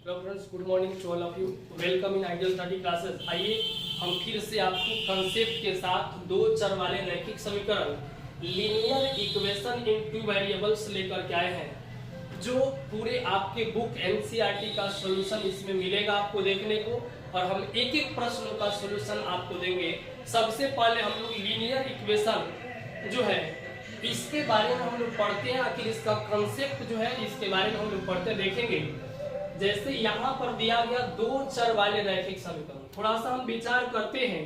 Hello friends, good morning to all of you. Welcome in ideal 30 classes. आइए हम फिर से आपको कंसेप्ट के साथ दो चर वाले रैखिक समीकरण linear equation in two variables लेकर के आए हैं, जो पूरे आपके बुक एनसीईआरटी का सॉल्यूशन इसमें मिलेगा आपको देखने को, और हम एक एक प्रश्नों का सॉल्यूशन आपको देंगे। सबसे पहले हम लोग लीनियर इक्वेशन जो है इसके बारे में हम लोग पढ़ते हैं, आखिर इसका कंसेप्ट जो है इसके बारे में हम लोग पढ़ते देखेंगे। जैसे यहाँ पर दिया गया दो चर वाले रैखिक समीकरण, थोड़ा सा हम विचार करते हैं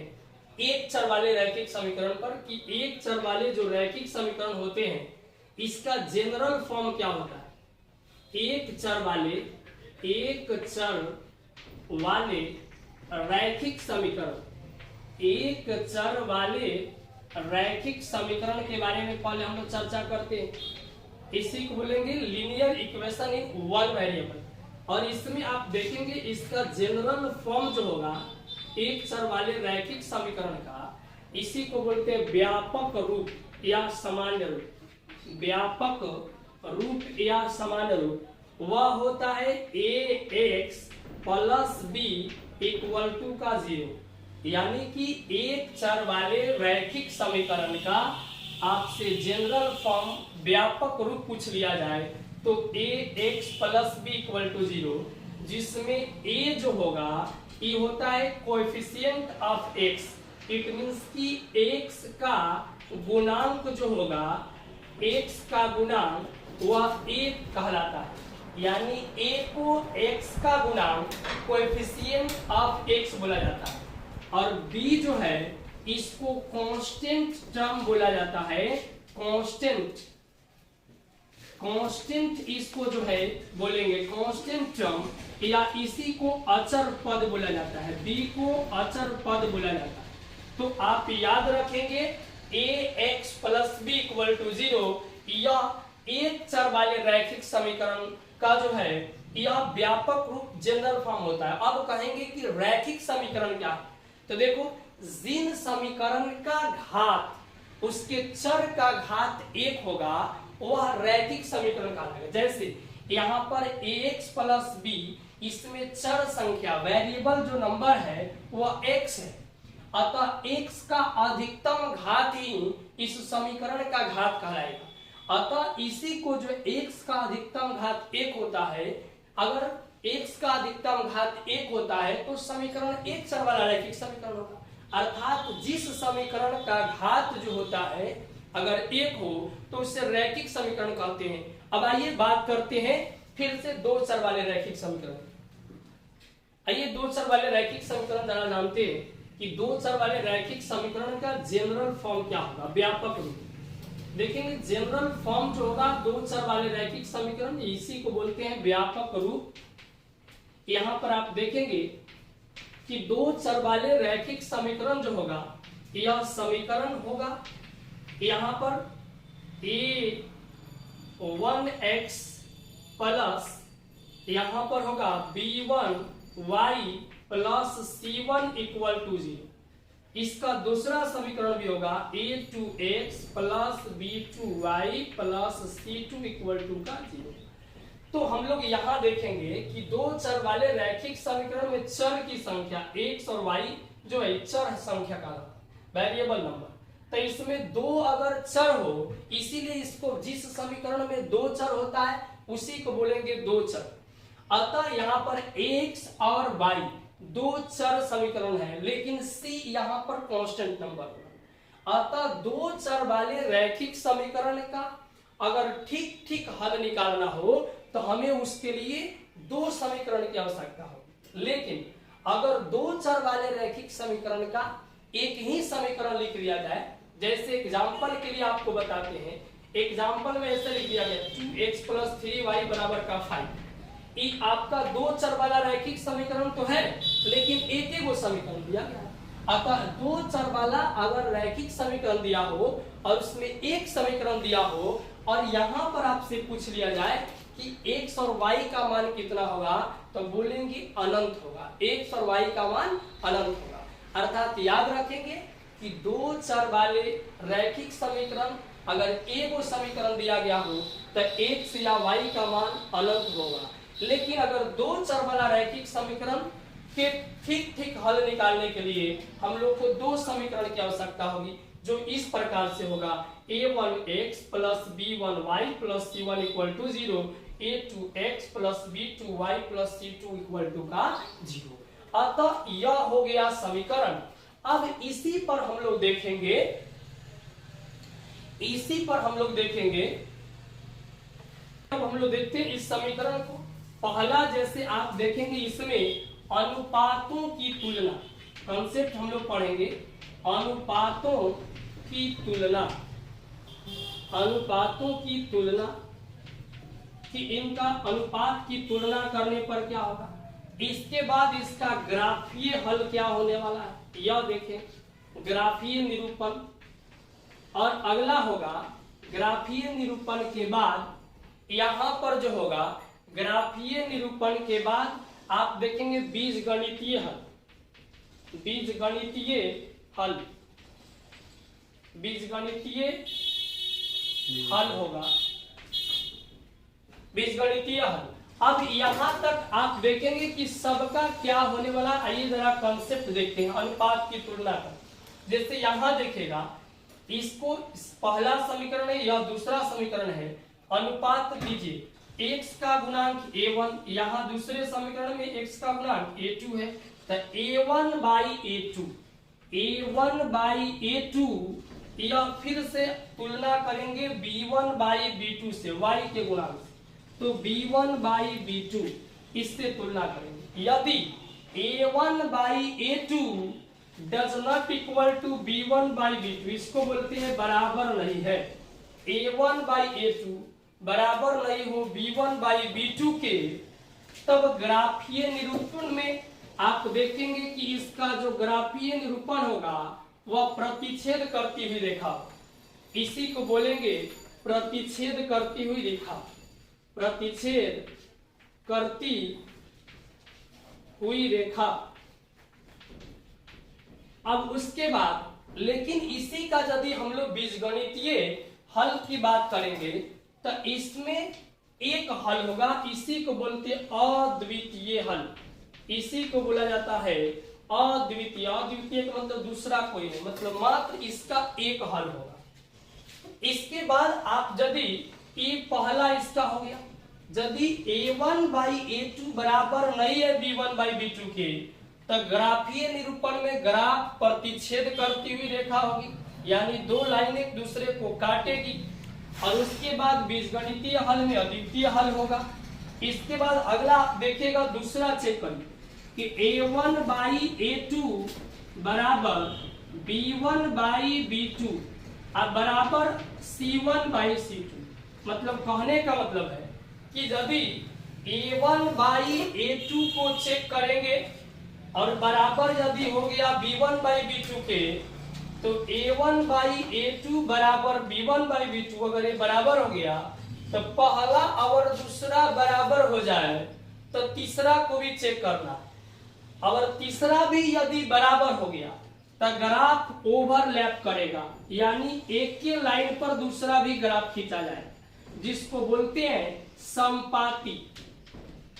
एक चर वाले रैखिक समीकरण पर कि एक चर वाले जो रैखिक समीकरण होते हैं इसका जनरल फॉर्म क्या होता है। एक चर वाले रैखिक समीकरण, एक चर वाले रैखिक समीकरण के बारे में पहले हम लोग चर्चा करते हैं। इसी को बोलेंगे linear equation in one variable, और इसमें आप देखेंगे इसका जनरल फॉर्म जो होगा एक चर वाले रैखिक समीकरण का, इसी को बोलते हैं व्यापक रूप या सामान्य रूप। व्यापक रूप या सामान्य रूप वह होता है ax plus b equal to का 0, यानी कि एक चर वाले रैखिक समीकरण का आपसे जनरल फॉर्म व्यापक रूप पूछ लिया जाए तो ax plus b equal to 0, जिसमें a जो होगा ये होता है coefficient of x। It means कि x का गुणांक जो होगा, x का गुणांक वह 1 कहलाता है, यानी a को x का गुणांक कोएफिशिएंट ऑफ x बोला जाता है, और b जो है इसको कांस्टेंट टर्म बोला जाता है। कांस्टेंट इसको जो है बोलेंगे कांस्टेंट टर्म, या इसी को अचर पद बोला जाता है, b को अचर पद बोला जाता है। तो आप याद रखेंगे ax plus b equal to 0 यह एक चर वाले रैखिक समीकरण का जो है यह व्यापक रूप जनरल फॉर्म होता है। अब कहेंगे कि रैखिक समीकरण क्या है, तो देखो जिन समीकरण का घात उसके चर का घात 1 होगा वह रैखिक समीकरण कहलाएगा। जैसे यहाँ पर ax प्लस b, इसमें चर संख्या वेरिएबल जो नंबर है वह x है, अतः x का अधिकतम घात ही इस समीकरण का घात कहलाएगा। अतः इसी को जो x का अधिकतम घात 1 होता है, अगर x का अधिकतम घात 1 होता है तो समीकरण एक चर वाला रैखिक समीकरण होगा। अर्थात जिस समीकरण का घात जो होता है अगर 1 हो तो उसे रैखिक समीकरण कहते हैं। अब आइए बात करते हैं फिर से दो चर वाले रैखिक समीकरण। आइए दो चर वाले रैखिक समीकरण जरा जानते हैं कि दो चर वाले रैखिक समीकरण का जनरल फॉर्म क्या होगा, व्यापक रूप। देखेंगे जनरल फॉर्म जो होगा दो चर वाले रैखिक समीकरण, इसी को बोलते हैं व्यापक रूप। यहाँ पर आप देखेंगे कि दो चर वाले रैखिक समीकरण जो होगा यह समीकरण होगा यहाँ पर a1x प्लस यहाँ पर होगा b1y plus c1 equal to 0। इसका दूसरा समीकरण भी होगा a2x plus b2y plus c2 equal to का 0। तो हम लोग यहाँ देखेंगे कि दो चर वाले रैखिक समीकरण में चर की संख्या x और y जो है चर संख्या का वेरिएबल नंबर, तो इसमें दो अगर चर हो, इसीलिए इसको जिस समीकरण में दो चर होता है उसी को बोलेंगे दो चर। अतः यहाँ पर x और y दो चर समीकरण है, लेकिन c यहाँ पर कांस्टेंट नंबर होगा। अतः दो चर वाले रैखिक समीकरण का अगर ठीक ठीक हल निकालना हो तो हमें उसके लिए दो समीकरण की आवश्यकता हो। लेकिन अगर दो चर वाले रैखिक समीकरण का एक ही समीकरण लिख दिया जाए, जैसे एग्जांपल के लिए आपको बताते हैं, एग्जांपल में ऐसे लिख दिया गया 2x प्लस 3y बराबर का 5। ये आपका दो चर वाला रैखिक समीकरण तो है, लेकिन एक ही वो समीकरण दिया गया। अतः दो चर वाला अगर रैखिक समीकरण दिया हो और उसमें एक समीकरण दिया हो और यहाँ पर आपसे पूछ लिया जाए कि x और y का मान कितना होगा, तो बोलेंगे अनंत होगा। x और y का मान अनंत होगा। अर्थात याद रखेंगे कि दो चर वाले रैखिक समीकरण अगर एक वो समीकरण दिया गया हो तो x या y का मान अनंत होगा, लेकिन अगर दो चर वाला रैखिक समीकरण के ठीक ठीक हल निकालने के लिए हम लोग को दो समीकरण की आवश्यकता होगी, जो इस प्रकार से होगा a1x plus b1y plus c1 equal to 0, a2x plus b2y plus c2 equal to का 0। अतः यह हो गया समीकरण। अब इसी पर हम लोग देखेंगे, अब हम लोग देखते हैं इस समीकरण को। पहला जैसे आप देखेंगे इसमें अनुपातों की तुलना, कॉन्सेप्ट हम लोग पढ़ेंगे, अनुपातों की तुलना, अनुपातों की तुलना कि इनका अनुपात की तुलना करने पर क्या होगा। इसके बाद इसका ग्राफीय हल क्या होने वाला है यह देखें, ग्राफीय निरूपण। और अगला होगा ग्राफीय निरूपण के बाद यहां पर जो होगा, ग्राफीय निरूपण के बाद आप देखेंगे बीजगणितीय हल, बीजगणितीय हल, बीजगणितीय हल होगा, बीजगणितीय हल। अब यहां तक आप देखेंगे कि सबका क्या होने वाला। आइए जरा कंसेप्ट देखते हैं अनुपात की तुलना का। जैसे यहां देखेगा, इसको पहला समीकरण है, यह दूसरा समीकरण है। अनुपात लीजिए, x का गुणांक a1, यहाँ दूसरे समीकरण में x का गुणांक a2 है, तो a1 by a2, a1 by a2, यह फिर से तुलना करेंगे b1 बाई b2 से, y के गुणांक से, तो b1 बाई b2 इससे तुलना करेंगे। यदि a1 by a2 does not equal to b1 by b2, इसको बोलते हैं बराबर नहीं है, a1 बाई a2 बराबर नहीं हो b1 बाई b2 के, तब ग्राफीय निरूपण में आप देखेंगे कि इसका जो ग्राफीय निरूपण होगा वह प्रतिच्छेद करती हुई रेखा, इसी को बोलेंगे प्रतिच्छेद करती हुई रेखा, प्रतिच्छेद करती हुई रेखा। अब उसके बाद लेकिन इसी का यदि हम लोग बीजगणितीय हल की बात करेंगे तो इसमें एक हल होगा, इसी को बोलते हैं अद्वितीय हल, इसी को बोला जाता है अद्वितीय। अद्वितीय का मतलब दूसरा कोई नहीं, मतलब मात्र इसका एक हल होगा। इसके बाद आप यदि ये पहला इसका हो गया, यदि a1 बाई a2 बराबर नहीं है b1 बाई b2 के, तो ग्राफीय निरूपण में ग्राफ प्रतिच्छेद करती हुई रेखा होगी, यानी दो लाइन एक दूसरे को काटेगी। और उसके बाद बीजगणितीय हल में अद्वितीय हल होगा। इसके बाद अगला देखिएगा, दूसरा चेक करिए कि a1 बाई a2 बराबर b1 बाई b2 और बराबर c1 बाई c2। मतलब कहने का मतलब है कि यदि a1 बाई a2 को चेक करेंगे और बराबर यदि हो गया b1 बाई b2 के, तो a1 बाई a2 बराबर b1 बाई b2 अगर ये बराबर हो गया तो पहला और दूसरा बराबर हो जाए तो तीसरा को भी चेक करना है। और तीसरा भी यदि बराबर हो गया तो ग्राफ ओवरलैप करेगा, यानी एक के लाइन पर दूसरा भी ग्राफ खींचा जाएगा, जिसको बोलते हैं समपाती,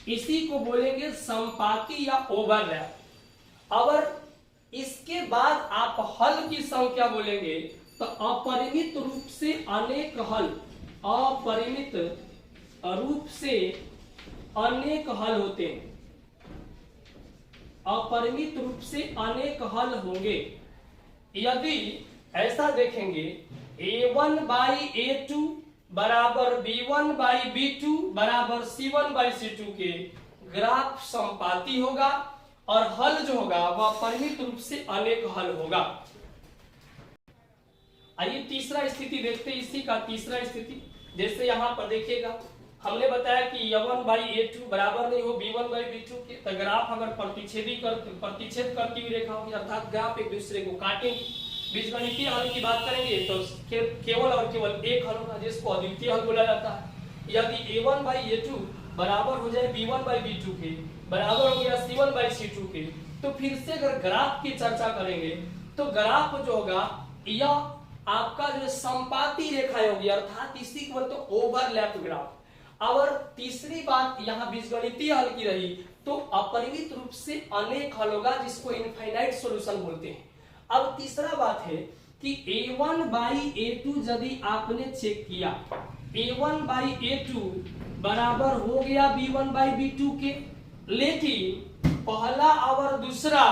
इसी को बोलेंगे समपाती या ओवरलैप। और इसके बाद आप हल की संख्या बोलेंगे तो अपरिमित रूप से अनेक हल, अपरिमित रूप से अनेक हल होते हैं, अपरिमित रूप से अनेक हल होंगे। यदि ऐसा देखेंगे a1 बाई a2 बराबर b1 बाई b2 बराबर c1 बाई c2 के, ग्राफ समपाती होगा और हल जो होगा वह परिमित रूप से अनेक हल होगा। आइए तीसरा स्थिति देखते हैं। इसी का तीसरा स्थिति जैसे यहाँ पर देखिएगा, हमने बताया कि a1 बाई a2 बराबर नहीं हो b1 बाई b2 के, तो ग्राफ अगर प्रतिच्छेद करती हुई रेखा होगी, अर्थात ग्राफ एक दूसरे को काटेंगे। बीजगणितीय हल की बात करेंगे तो केवल और केवल एक हल होगा, जिसको अद्वितीय हल बोला जाता है। यदि a1 बाई a2 बराबर हो जाए b1 बाई b2 के, बराबर हो गया c1 बाई c2 के, तो फिर से अगर ग्राफ की चर्चा करेंगे तो ग्राफ जो होगा यह आपका जो समपाती रेखा होगी, अर्थात इसी को बोलते ओवरलैप ग्राफ। और तीसरी बात यहाँ बीजगणितीय हल की रही, तो अपरिमित रूप से अनेक हल होगा, जिसको इनफाइनाइट सॉल्यूशन बोलते हैं। अब तीसरा बात है कि a1 बाई a2 यदि आपने चेक किया, a1 बाई a2 बराबर हो गया b1 बाई b2 के, लेकिन पहला और दूसरा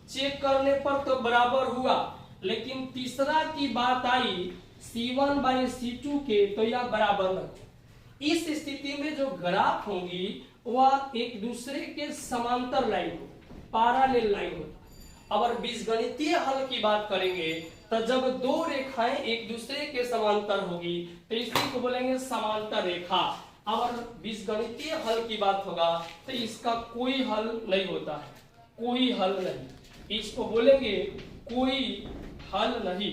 चेक करने पर तो बराबर हुआ, लेकिन तीसरा की बात आई c1 बाई c2 के, तो यह बराबर नहीं। इस स्थिति में जो ग्राफ होंगी वह एक दूसरे के समांतर लाइन हो, पैरेलल लाइन हो। अगर बीजगणितीय हल की बात करेंगे तो जब दो रेखाएं एक दूसरे के समांतर होगी तो इसी को बोलेंगे समांतर रेखा। अगर बीजगणितीय हल की बात होगा तो इसका कोई हल नहीं होता है, कोई हल नहीं, इसको बोलेंगे कोई हल नहीं,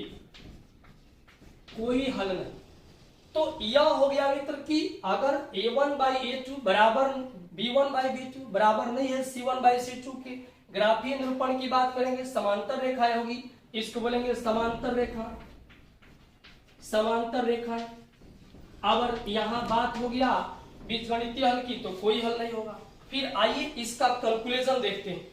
कोई हल नहीं। तो यह हो गया मित्र कि अगर a1 बाई a2 बराबर b1 बाई b2 बराबर नहीं है c1 बाई c2 के, ग्राफीय निरूपण की बात करेंगे समांतर रेखाएं होगी, इसको बोलेंगे समांतर रेखा, समांतर रेखा। अगर यहां बात हो गया बीजगणितीय हल की तो कोई हल नहीं होगा। फिर आइए इसका कैलकुलेशन देखते हैं।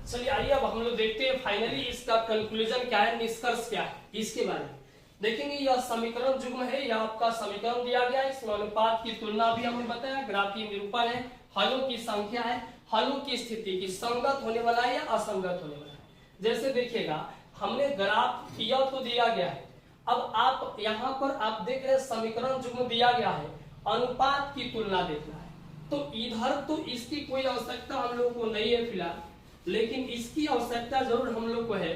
चलिए आइए अब हम लोग देखते हैं फाइनली इसका कैलकुलेशन क्या है, निष्कर्ष क्या है इसके बारे में देखेंगे। यह समीकरण युग्म है, यह आपका समीकरण दिया गया है, इसमें अनुपात की तुलना भी हमने बताया, ग्राफीय निरूपण है, हलों की संख्या है, हलों की स्थिति की संगत होने वाला है या असंगत होने वाला है। जैसे देखिएगा हमने ग्राफ यह तो दिया गया है, अब आप यहाँ पर आप देख रहे हैं समीकरण युग्म दिया गया है, अनुपात की तुलना देखना है। तो इधर तो इसकी कोई आवश्यकता हम लोग को नहीं है फिलहाल, लेकिन इसकी आवश्यकता जरूर हम लोग को है,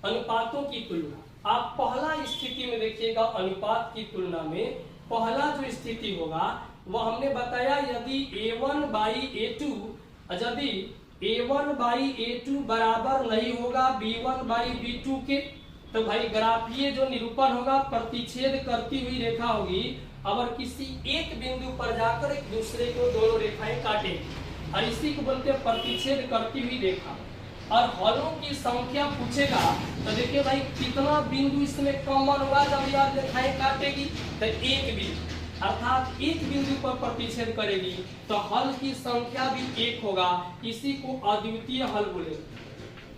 अनुपातों की तुलना। आप पहला स्थिति में देखिएगा, अनुपात की तुलना में पहला जो स्थिति होगा वह हमने बताया यदि a1 बाई a2 यदि a1 बाई a2 बराबर नहीं होगा b1 बाई b2 के, तो भाई ग्राफीय जो निरूपण होगा प्रतिच्छेद करती हुई रेखा होगी। अगर किसी एक बिंदु पर जाकर एक दूसरे को दोनों रेखाएं काटेगी और इसी को बोलते हैं प्रतिच्छेद करती हुई रेखा। और हलों की संख्या पूछेगा तो देखिए भाई कितना बिंदु इसमें कॉमन होगा जब यह रेखाएं काटेगी, तो एक बिंदु, अर्थात एक बिंदु पर प्रतिच्छेद करेगी तो हल की संख्या भी एक होगा, इसी को अद्वितीय हल बोलेंगे,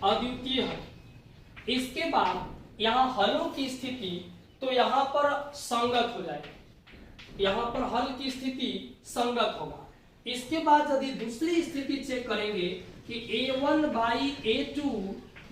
अद्वितीय हल। इसके बाद यहाँ हलों की स्थिति तो यहाँ पर संगत हो जाएगी, यहाँ पर हल की स्थिति संगत होगा। इसके बाद यदि दूसरी स्थिति चेक करेंगे कि a1 बाई a2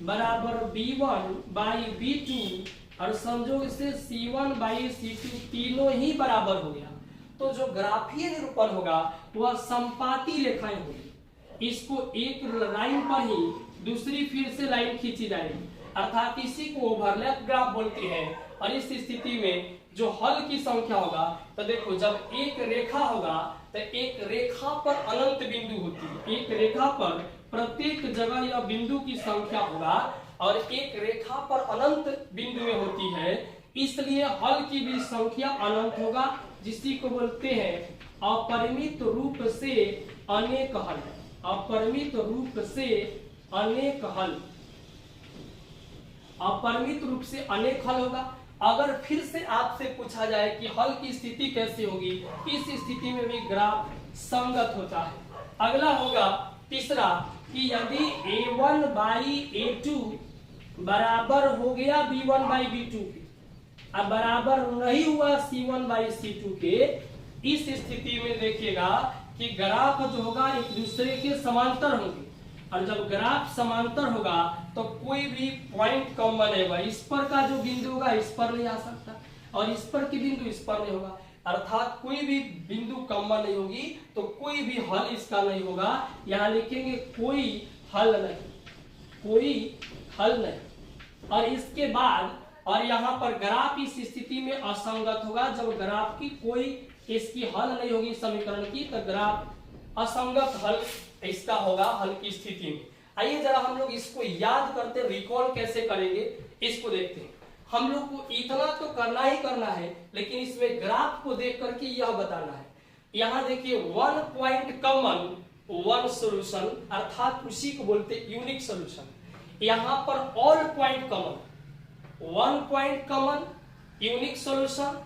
बराबर b1 बाई b2 और संयोग से c1 बाई c2 तीनों ही बराबर हो गया, तो जो ग्राफीय निरूपण होगा वह समपाती रेखाएं होगी। इसको एक लाइन पर ही दूसरी फिर से लाइन खींची जाएगी, अर्थात इसी को ओवरलैप ग्राफ बोलते हैं। और इस स्थिति में जो हल की संख्या होगा तो देखो जब एक रेखा होगा तो एक रेखा पर अनंत बिंदु होती है, एक रेखा पर प्रत्येक जगह यह बिंदु की संख्या होगा और एक रेखा पर अनंत बिंदुएं होती है, इसलिए हल की भी संख्या अनंत होगा, जिसी को बोलते हैं अपरिमित रूप से अनेक हल, अपरिमित रूप से अनेक हल, अपरिमित रूप से अनेक हल होगा। अगर फिर से आपसे पूछा जाए कि हल की स्थिति कैसे होगी, इस स्थिति में भी ग्राफ संगत होता है। अगला होगा तीसरा कि यदि a1 बाई a2 बराबर हो गया b1 बाई b2 के, अब बराबर नहीं हुआ c1 बाई c2 के, इस स्थिति में देखिएगा कि ग्राफ जो होगा एक दूसरे के समांतर होंगे, और जब ग्राफ समांतर होगा तो कोई भी पॉइंट कॉमन नहीं होगा, इस पर का जो बिंदु होगा इस पर नहीं आ सकता और इस पर की बिंदु इस पर नहीं होगा, अर्थात कोई भी बिंदु कॉमन नहीं होगी, तो कोई भी हल इसका नहीं होगा। यहाँ लिखेंगे कोई हल नहीं, कोई हल नहीं। और इसके बाद और यहाँ पर ग्राफ इस स्थिति में असंगत होगा, जब ग्राफ की कोई इसकी हल नहीं होगी समीकरण की, तो ग्राफ असंगत हल इसका होगा हल की स्थिति में। आइए जरा हम लोग इसको याद करते, रिकॉल कैसे करेंगे इसको देखते हैं। हम लोग को इतना तो करना ही करना है, लेकिन इसमें ग्राफ को देख करके यह बताना है। यहाँ देखिए one point common one solution, अर्थात उसी को बोलते यूनिक सॉल्यूशन। यहाँ पर all point common, one point common unique solution,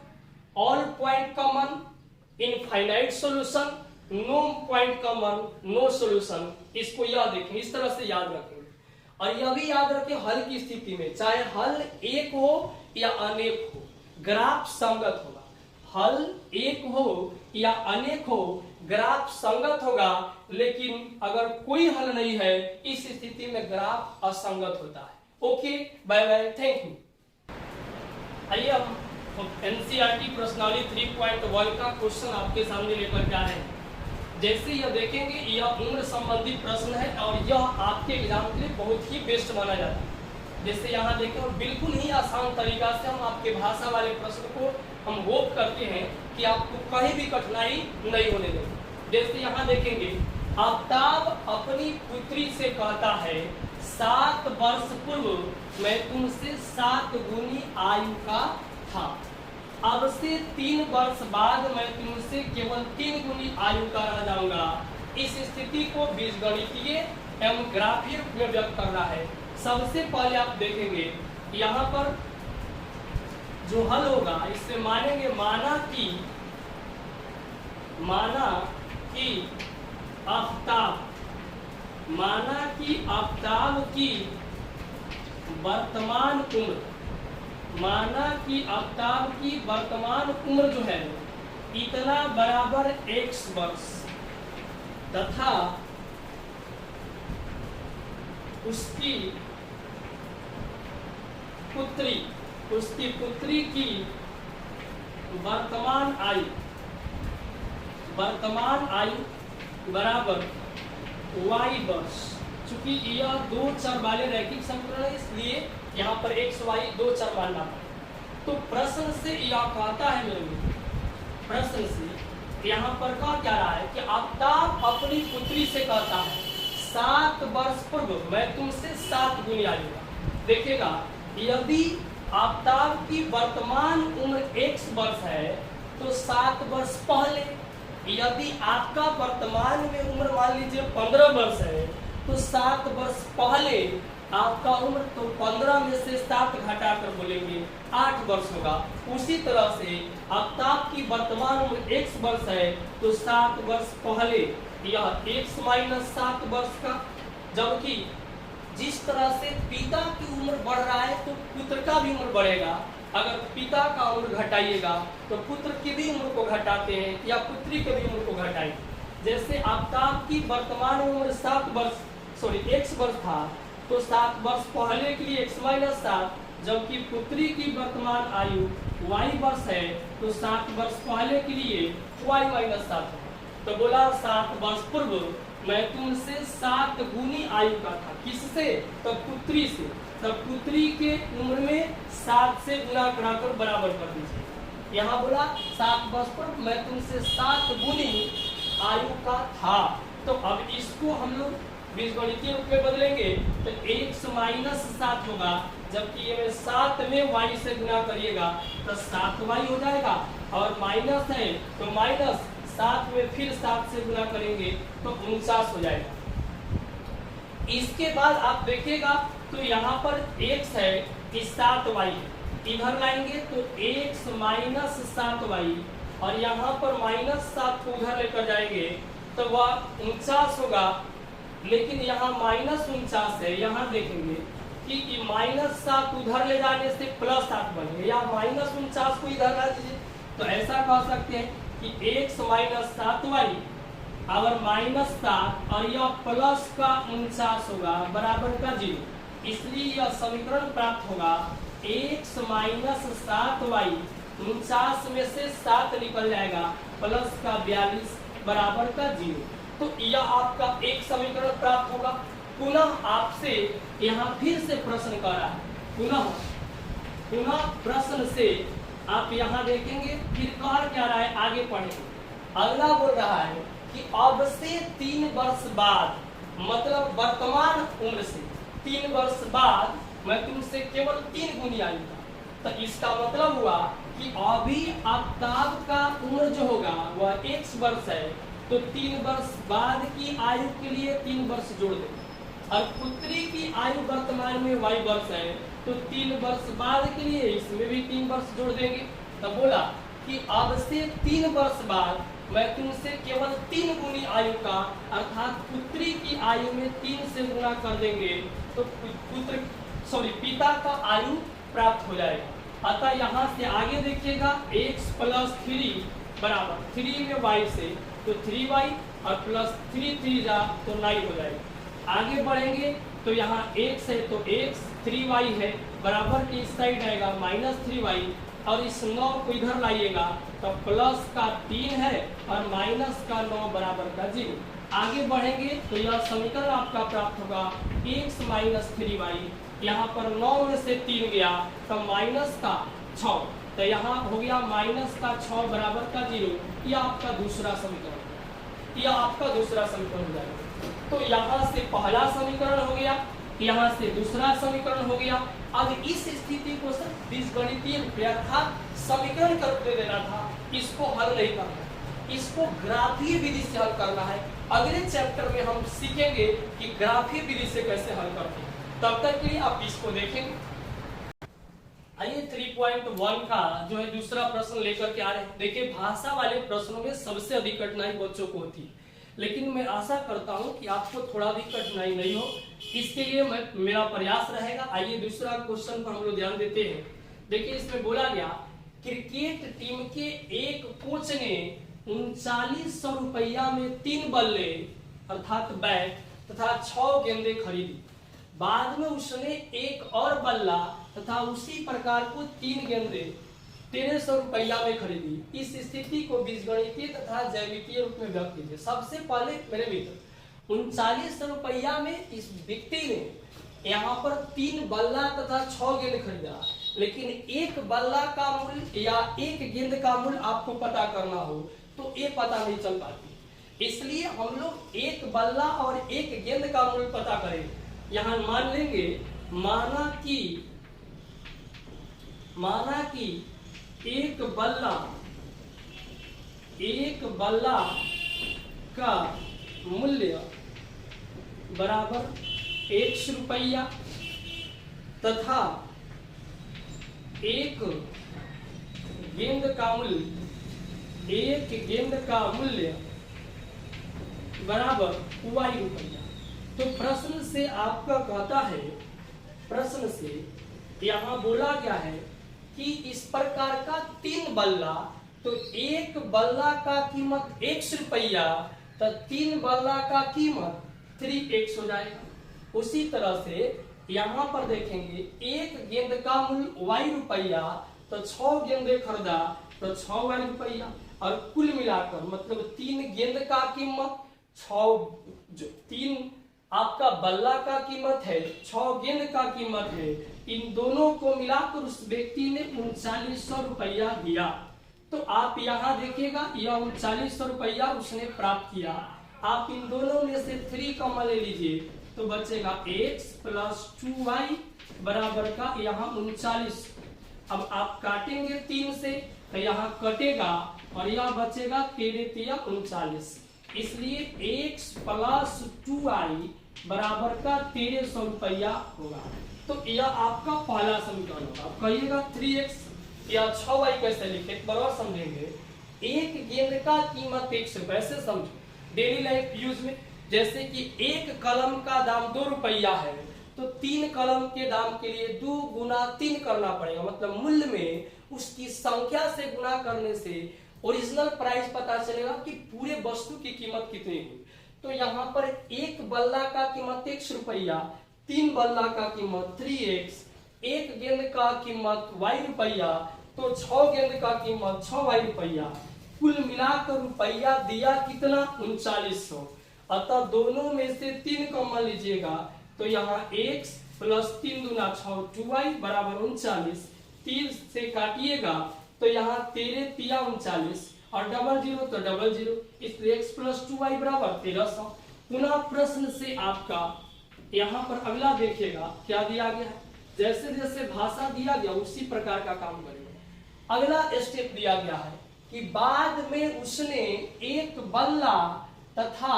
all point common infinite solution, no point common, no solution, इसको याद रखें, इस तरह से याद रखेंगे। और यह भी याद रखें हल की स्थिति में चाहे हल एक हो या अनेक हो, ग्राफ संगत होगा। हल एक हो या अनेक हो, ग्राफ संगत होगा। लेकिन अगर कोई हल नहीं है, इस स्थिति में ग्राफ असंगत होता है। Okay, bye bye, thank you. आइए हम एनसीईआरटी प्रश्नावली 3.1 का क्वेश्चन आपके सामने लेकर के आए हैं। जैसे यह देखेंगे, यह उम्र संबंधी प्रश्न है और यह आपके एग्जाम के लिए बहुत ही बेस्ट माना जाता है। जैसे यहाँ देखें, और बिल्कुल ही आसान तरीका से हम आपके भाषा वाले प्रश्न को हम होप करते हैं कि आपको कहीं भी कठिनाई नहीं होने देंगे। जैसे यहाँ देखेंगे, आफ्ताब अपनी पुत्री से कहता है 7 वर्ष पूर्व मैं तुमसे 7 गुनी आयु का था, अब से 3 वर्ष बाद मैं तुमसे केवल 3 गुनी आयु का रह जाऊंगा। इस स्थिति को बीजगणितीय एवं ग्राफीय रूप में व्यक्त कर रहा है। सबसे पहले आप देखेंगे यहाँ पर जो हल होगा, इससे मानेंगे माना कि आफ्ताब की वर्तमान उम्र, माना कि आफ्ताब की वर्तमान उम्र जो है इतना बराबर x वर्ष तथा उसकी पुत्री की वर्तमान आयु बराबर y वर्ष। चूंकि यह 2 चर वाले रैखिक समीकरण है, इसलिए यहाँ पर x y 2 चर मानना पड़ेगा। तो प्रश्न से यह कहता है मेरे मित्र, प्रश्न से यहाँ पर क्या रहा है कि आफ्ताब अपनी पुत्री से कहता है 7 वर्ष पूर्व मैं तुमसे 7 गुनी आयु का। देखिएगा, यदि आफ्ताब की वर्तमान उम्र x वर्ष है तो 7 वर्ष पहले, यदि आपका वर्तमान में उम्र मान लीजिए 15 वर्ष है तो 7 वर्ष पहले आपका उम्र, तो 15 में से 7 घटाकर बोलेंगे 8 वर्ष होगा। उसी तरह से आफ्ताब की वर्तमान उम्र x वर्ष है तो 7 वर्ष पहले यह x माइनस 7 वर्ष का। जबकि जिस तरह से पिता की उम्र बढ़ रहा है तो पुत्र का भी उम्र बढ़ेगा। अगर पिता का उम्र घटाइएगा तो पुत्र की भी उम्र को घटाते हैं या पुत्री की भी उम्र को घटाएंगे। जैसे आफ्ताब की वर्तमान उम्र x वर्ष था तो 7 वर्ष पहले के लिए x माइनस 7, जबकि पुत्री की वर्तमान आयु y वर्ष है तो 7 वर्ष पहले के लिए y माइनस 7 है। तो बोला 7 वर्ष पूर्व मैं तुमसे 7 गुनी आयु का था। किससे? तो पुत्री से। तब पुत्री के उम्र में 7 से गुना कराकर बराबर कर दीजिए। यहाँ बोला 7 वर्ष पूर्व मैं तुमसे 7 गुनी आयु का था। तो अब इसको हम लोग बीजगणितीय रूप में बदलेंगे तो x माइनस 7 होगा, जबकि ये 7 में y से गुना करिएगा तो 7y हो जाएगा, और माइनस है तो माइनस 7 में फिर 7 से गुना करेंगे तो 49 हो जाएगा। इसके बाद आप देखिएगा तो यहाँ पर x है, इस 7y है, इधर लाएंगे तो x माइनस 7y, और यहाँ पर माइनस 7 को उधर लेकर जाएंगे तो वह 49 होगा। लेकिन यहाँ माइनस 49 है, यहाँ देखेंगे कि माइनस 7 उधर ले जाने से प्लस 7 बनेगा, या माइनस 49 को इधर ला दीजिए तो ऐसा कह सकते हैं कि x माइनस 7y और माइनस 7 और यह प्लस का 49 होगा बराबर का 0। इसलिए यह समीकरण प्राप्त होगा x माइनस 7y, 49 में से 7 निकल जाएगा, प्लस का 42 बराबर का 0। तो यह आपका एक समीकरण प्राप्त होगा। पुनः आपसे यहाँ फिर से प्रश्न कर रहा है, पुनः प्रश्न से आप यहाँ देखेंगे फिर कह क्या रहा है, आगे पढ़ेंगे। अगला बोल रहा है कि अब से 3 वर्ष बाद, मतलब वर्तमान उम्र से 3 वर्ष बाद मैं तुमसे केवल 3 गुनी आयु का। तो इसका मतलब हुआ कि अभी आफ्ताब का उम्र जो होगा वह x वर्ष है, तो 3 वर्ष बाद की आयु के लिए 3 वर्ष जोड़ देंगे, और पुत्री की आयु वर्तमान में y वर्ष है तो 3 वर्ष बाद के लिए इसमें भी 3 वर्ष जोड़ देंगे। तो बोला कि अब से 3 वर्ष बाद मैं तुमसे केवल 3 गुनी आयु का अर्थात पुत्री की आयु में 3 से गुणा कर देंगे तो पिता का आयु प्राप्त हो जाएगा। अतः यहाँ से आगे देखिएगा x + 3 बराबर 3 में y से तो 3y और प्लस 3 3 जा तो 9 हो जाएगा। आगे बढ़ेंगे तो यहाँ x है तो x 3y है बराबर की इस साइड आएगा -3y और इस 9 को इधर लाइएगा तो प्लस का 3 है और माइनस का 9 बराबर का 0। आगे बढ़ेंगे तो यह समीकरण आपका प्राप्त होगा x - 3y, यहाँ पर 9 में से 3 गया तो माइनस का 6 तो यहाँ हो गया माइनस का 6 बराबर का 0। यह आपका दूसरा समीकरण, यह आपका दूसरा समीकरण हो जाएगा। तो यहाँ से पहला समीकरण हो गया, यहाँ से दूसरा समीकरण हो गया। अब इस स्थिति को सर बीजगणितीय अर्थात समीकरण करके देना था, इसको हल नहीं करना, इसको ग्राफीय विधि से हल करना है। अगले चैप्टर में हम सीखेंगे कि ग्राफीय विधि से कैसे हल करते हैं। तब तक के लिए आप इसको देखेंगे। आइए 3.1 का जो है दूसरा प्रश्न लेकर के आ रहे हैं। देखिए भाषा वाले प्रश्नों में सबसे अधिक कठिनाई बच्चों को होती है, लेकिन मैं आशा करता हूं कि आपको थोड़ा भी कठिनाई नहीं हो, इसके लिए मेरा प्रयास रहेगा। आइए दूसरा क्वेश्चन पर हम लोग ध्यान देते हैं। देखिए इसमें बोला गया क्रिकेट टीम के एक कोच ने 3900 रुपया में 3 बल्ले अर्थात बैट तथा 6 गेंदें खरीदी। बाद में उसने एक और बल्ला तथा उसी प्रकार को 3 गेंदें 1300 रुपया में खरीदी। इस स्थिति को बीजगणितीय तथा जैविकीय रूप में व्यक्त कीजिए। सबसे पहले मेरे मित्र 3900 रुपया में इस व्यक्ति ने यहाँ पर 3 बल्ला तथा 6 गेंद खरीदा, लेकिन एक बल्ला का मूल्य या एक गेंद का मूल्य आपको पता करना हो तो ये पता नहीं चल पाती। इसलिए हम लोग एक बल्ला और एक गेंद का मूल्य पता करेंगे। यहाँ मान लेंगे माना कि एक बल्ला का मूल्य बराबर 100 रुपया तथा एक गेंद का मूल्य बराबर y रुपया। तो प्रश्न से आपका कहता है, प्रश्न से यहाँ बोला गया है कि इस प्रकार का 3 बल्ला, तो एक बल्ला का कीमत 100 रुपया तो 3 बल्ला का कीमत 3x हो जाएगा। उसी तरह से यहाँ पर देखेंगे एक गेंद का मूल्य y रुपया तो 6 गेंदें खरीदा तो 6y रुपया और कुल मिलाकर मतलब 3 गेंद का कीमत 3 आपका बल्ला का कीमत है, 6 गेंद का कीमत है। इन दोनों को मिलाकर उस व्यक्ति ने 3900 रुपया दिया। तो आप यहाँ देखिएगा यह 3900 रुपया उसने प्राप्त किया। आप इन दोनों में से 3 कॉमन ले लीजिए तो बचेगा x + 2y बराबर का यहाँ 39। अब आप काटेंगे 3 से तो यहाँ कटेगा और यह बचेगा 13 × 39, इसलिए x + 2y बराबर का 1300 रुपया होगा। तो यह आपका पहला समीकरण होगा। आप कहिएगा 3x या 6y कैसे लिखे, बराबर समझेंगे। एक गेंद का कीमत 100 रुपए से समझो डेली लाइफ यूज में, जैसे कि एक कलम का दाम 2 रुपया है तो 3 कलम के दाम के लिए 2 × 3 करना पड़ेगा, मतलब मूल्य में उसकी संख्या से गुणा करने से ओरिजिनल प्राइस पता चलेगा कि पूरे वस्तु की कीमत कितनी हुई। तो यहाँ पर एक बल्ला का कीमत 100 रुपया, 3 बल्ला का कीमत 3x, एक गेंद का कीमत y रुपया तो 6 गेंद का कीमत 6y रुपया, कुल मिलाकर रुपया दिया कितना 3900। अतः दोनों में से 3 कॉमन लीजिएगा तो यहाँ x + 3 × 6 2y बराबर 39। 3 से काटिएगा तो यहाँ 13 × 3 39 और 00 तो 00, इसलिए x + 2y बराबर 1300। पुनः प्रश्न से आपका यहाँ पर अगला देखिएगा क्या दिया गया है। जैसे जैसे भाषा दिया गया उसी प्रकार का काम करेंगे। अगला स्टेप दिया गया है कि बाद में उसने एक बल्ला तथा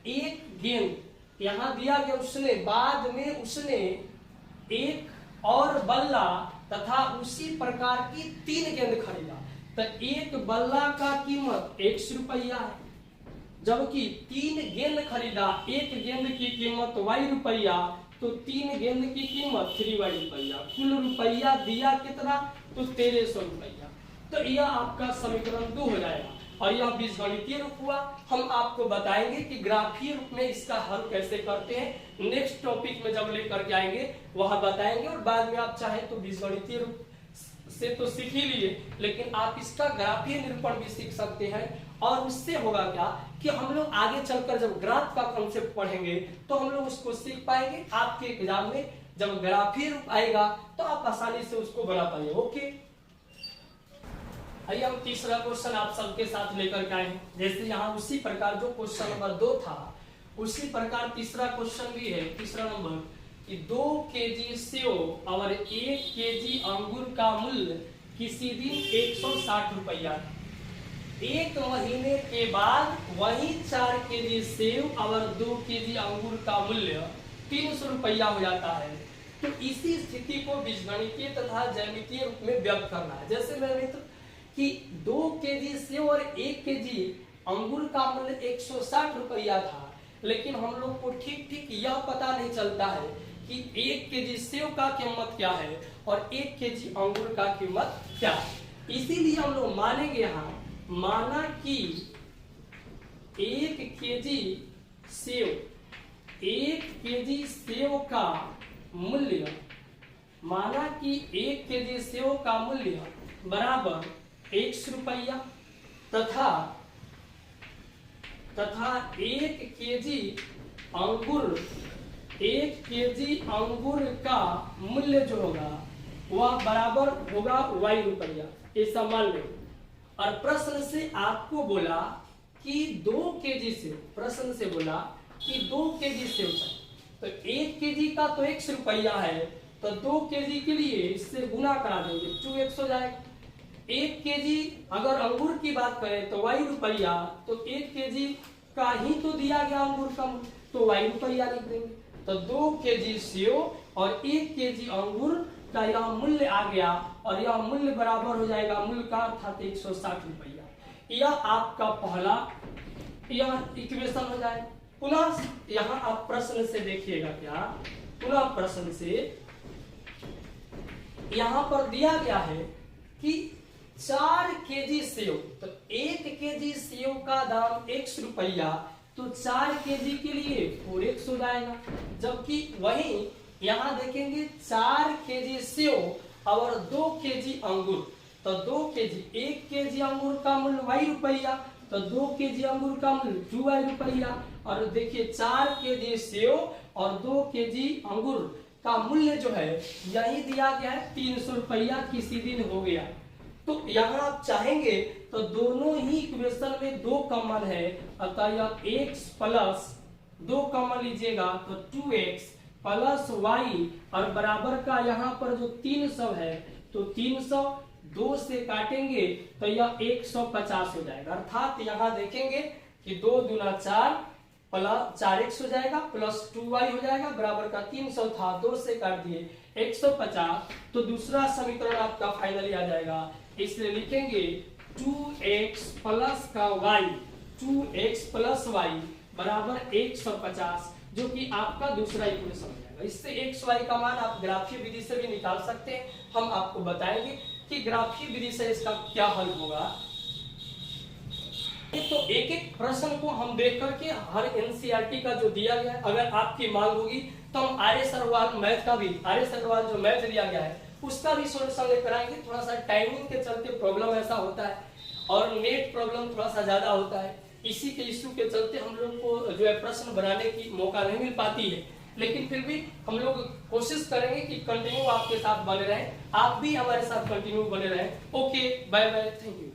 एक गेंद, यहाँ दिया गया उसने, बाद में उसने एक और बल्ला तथा उसी प्रकार की 3 गेंद खरीदा। तो एक बल्ला का कीमत 100 रुपया है, जबकि 3 गेंद खरीदा, एक गेंद की कीमत y रुपया, तो 3 गेंद की कीमत 3y रुपया, कुल रुपया दिया कितना, तो 1300 रुपया। तो यह आपका समीकरण 2 हो जाएगा और यह बीजगणितीय रूप हुआ। हम आपको बताएंगे कि ग्राफीय रूप में इसका हल कैसे करते हैं, नेक्स्ट टॉपिक में जब लेकर के आएंगे वहां बताएंगे। और बाद में आप चाहे तो बीजगणितीय रूप से तो सीख ही लिए, लेकिन आप इसका ग्राफीय निरूपण भी सीख सकते हैं। और उससे होगा क्या कि हम लोग आगे चलकर जब ग्राफ का कॉन्सेप्ट पढ़ेंगे तो हम लोग उसको सीख पाएंगे। आपके एग्जाम में जब ग्राफीय रूप आएगा तो आप आसानी से उसको बना पाएंगे। ओके, आइए हम तीसरा क्वेश्चन आप सबके साथ लेकर के आए हैं। जैसे यहाँ उसी प्रकार जो क्वेश्चन नंबर 2 था, उसी प्रकार तीसरा क्वेश्चन भी है। तीसरा नंबर कि 2 केजी सेव और 1 केजी अंगूर का मूल्य किसी दिन 160 रुपया, एक महीने के बाद वही 4 केजी सेव और 2 केजी अंगूर का मूल्य 300 रुपया हो जाता है। तो इसी स्थिति को बीजगणितीय तथा ज्यामितीय रूप में व्यक्त करना है। जैसे मेरे मित्र कि 2 केजी सेव और 1 केजी अंगूर का मूल्य 160 रुपया था, लेकिन हम लोग को ठीक ठीक यह पता नहीं चलता है कि 1 केजी सेव का कीमत क्या है और 1 केजी अंगूर का कीमत क्या है। इसीलिए हम लोग मानेंगे यहाँ, माना कि 1 केजी सेव, 1 केजी सेव का मूल्य, माना कि 1 केजी सेव का मूल्य बराबर 100 रुपया तथा 1 केजी अंगूर, 1 केजी अंगूर का मूल्य जो होगा वह बराबर होगा y रुपया, ऐसा मान लो। और प्रश्न से आपको बोला कि 2 केजी सेव, प्रश्न से बोला कि 2 केजी सेव चाहिए, तो 1 केजी का तो 100 रुपया है, तो 2 केजी के लिए इससे गुना करा देंगे, 2x हो जाएगा। 1 केजी अगर अंगूर की बात करें तो y रुपया, तो 1 केजी का ही तो दिया गया अंगूर का, तो y रुपया लिख देंगे। तो 2 केजी सेव और 1 केजी अंगूर का यह मूल्य आ गया और यह मूल्य बराबर हो जाएगा मूल्य का अर्थात 160 रुपया। यह आपका पहला यह इक्वेशन हो जाए। पुनः यहाँ आप प्रश्न से देखिएगा क्या, पुनः प्रश्न से यहाँ पर दिया गया है कि 4 केजी सेव, तो 1 केजी सेव का दाम 100 रुपया, तो 4 केजी के लिए 4x हो जाएगा। जबकि वहीं यहाँ देखेंगे 4 केजी सेव और 2 केजी अंगूर, तो 2 केजी, 1 केजी अंगूर का मूल्य y रुपया, तो 2 केजी अंगूर का मूल्य 2y रुपया। और देखिए 4 केजी सेव और 2 केजी अंगूर का मूल्य जो है यही दिया गया है 300 रुपया, किसी दिन हो गया। तो यहाँ आप चाहेंगे तो दोनों ही इक्वेशन में 2 कॉमन है, अतः यह x प्लस 2 कॉमन लीजिएगा तो 2x प्लस y और बराबर का यहाँ पर जो 300 है, तो 300 2 से काटेंगे तो यह 150 हो जाएगा। अर्थात यहाँ देखेंगे कि 2 दूना 4 प्लस 4x हो जाएगा प्लस 2y हो जाएगा, बराबर का 300 था, 2 से काट दिए 150, तो दूसरा समीकरण आपका फाइनली आ जाएगा। इसलिए लिखेंगे 2x प्लस का y, 2x प्लस y बराबर 150, जो कि आपका दूसरा इक्वेशन हो जाएगा। इससे x y का मान आप ग्राफीय विधि से भी निकाल सकते हैं। हम आपको बताएंगे कि ग्राफीय विधि से इसका क्या हल होगा। तो एक एक प्रश्न को हम देख करके हर एनसीईआरटी का जो दिया गया है, अगर आपकी मांग होगी तो हम आर्यस अग्रवाल मैथ का भी, आर्यस अग्रवाल जो मैथ दिया गया है उसका भी सोल्यूशन लेकर आएंगे। थोड़ा सा टाइमिंग के चलते प्रॉब्लम ऐसा होता है और नेट प्रॉब्लम थोड़ा सा ज्यादा होता है, इसी के इश्यू के चलते हम लोग को जो है प्रश्न बनाने की मौका नहीं मिल पाती है। लेकिन फिर भी हम लोग कोशिश करेंगे कि कंटिन्यू आपके साथ बने रहें, आप भी हमारे साथ कंटिन्यू बने रहें। Okay, bye bye, thank you.